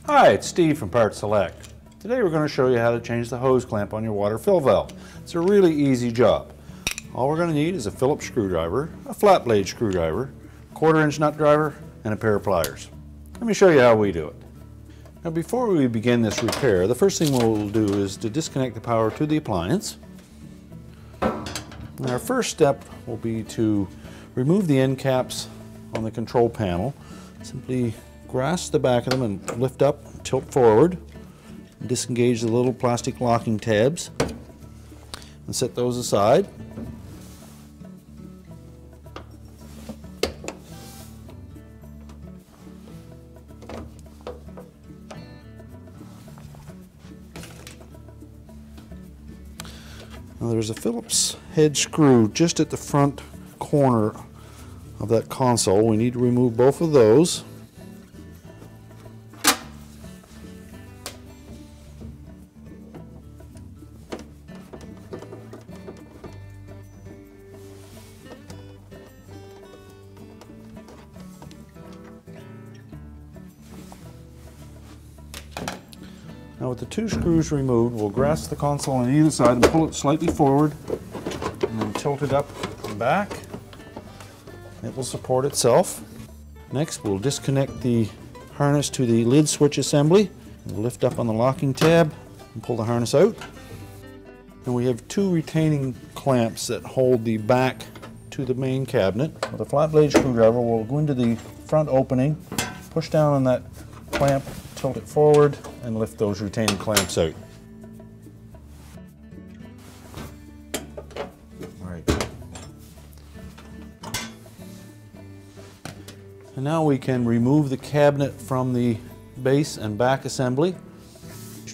Hi, it's Steve from PartSelect. Today we're going to show you how to change the hose clamp on your water fill valve. It's a really easy job. All we're going to need is a Phillips screwdriver, a flat blade screwdriver, a 1/4-inch nut driver, and a pair of pliers. Let me show you how we do it. Now before we begin this repair, the first thing we'll do is to disconnect the power to the appliance. And our first step will be to remove the end caps on the control panel. Simply grasp the back of them and lift up, tilt forward, and disengage the little plastic locking tabs and set those aside. Now there's a Phillips head screw just at the front corner of that console. We need to remove both of those. Now with the two screws removed, we'll grasp the console on either side and pull it slightly forward and then tilt it up and back. It will support itself. Next we'll disconnect the harness to the lid switch assembly. We'll lift up on the locking tab and pull the harness out. And we have two retaining clamps that hold the back to the main cabinet. With a flat blade screwdriver we'll go into the front opening, push down on that clamp, tilt it forward, and lift those retaining clamps out. Right. And now we can remove the cabinet from the base and back assembly.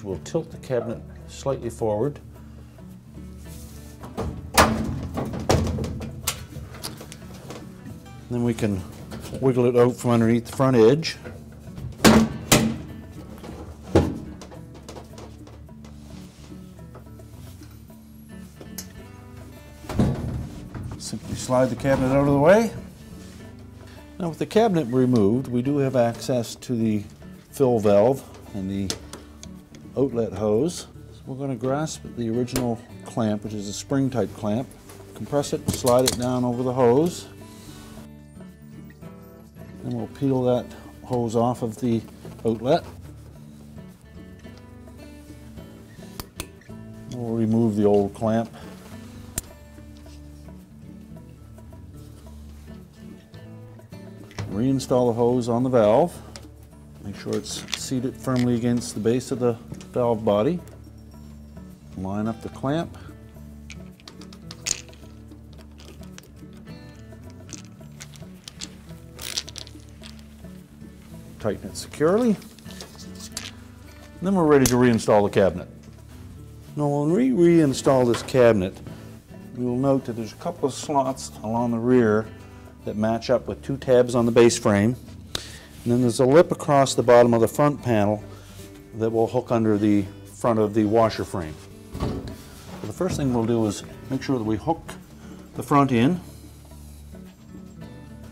We'll tilt the cabinet slightly forward. Then we can wiggle it out from underneath the front edge. Simply slide the cabinet out of the way. Now with the cabinet removed, we do have access to the fill valve and the outlet hose. So we're going to grasp the original clamp, which is a spring type clamp, compress it, slide it down over the hose. Then we'll peel that hose off of the outlet. We'll remove the old clamp. Reinstall the hose on the valve. Make sure it's seated firmly against the base of the valve body. Line up the clamp. Tighten it securely. And then we're ready to reinstall the cabinet. Now when we reinstall this cabinet, you will note that there's a couple of slots along the rear that match up with two tabs on the base frame. And then there's a lip across the bottom of the front panel that will hook under the front of the washer frame. So the first thing we'll do is make sure that we hook the front in.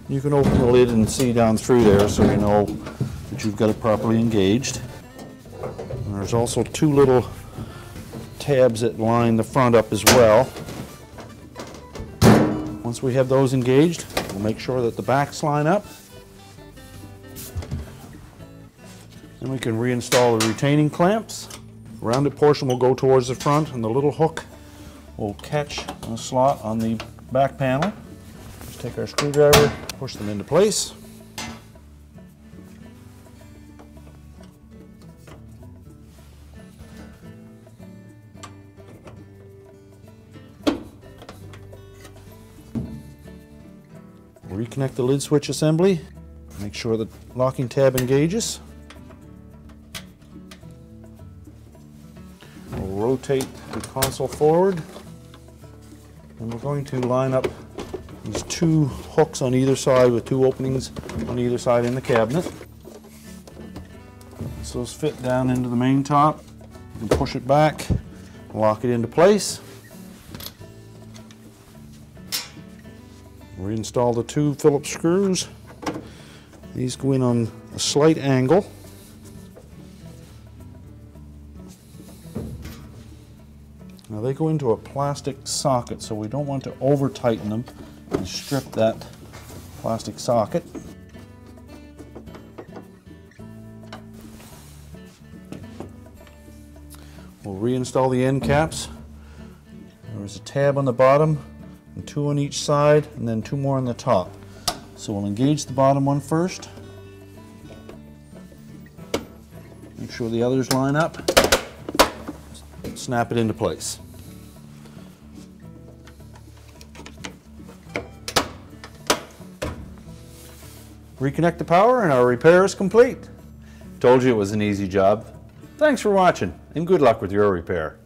You can open the lid and see down through there so you know that you've got it properly engaged. And there's also two little tabs that line the front up as well. Once we have those engaged, we'll make sure that the backs line up. Then we can reinstall the retaining clamps. The rounded portion will go towards the front and the little hook will catch a slot on the back panel. Just take our screwdriver, push them into place. Reconnect the lid switch assembly. Make sure the locking tab engages. We'll rotate the console forward. And we're going to line up these two hooks on either side with two openings on either side in the cabinet. So those fit down into the main top. You can push it back, lock it into place. Reinstall the two Phillips screws. These go in on a slight angle. Now they go into a plastic socket, so we don't want to over tighten them and strip that plastic socket. We'll reinstall the end caps. There's a tab on the bottom and 2 on each side, and then 2 more on the top. So we'll engage the bottom one first. Make sure the others line up. Snap it into place. Reconnect the power and our repair is complete. Told you it was an easy job. Thanks for watching and good luck with your repair.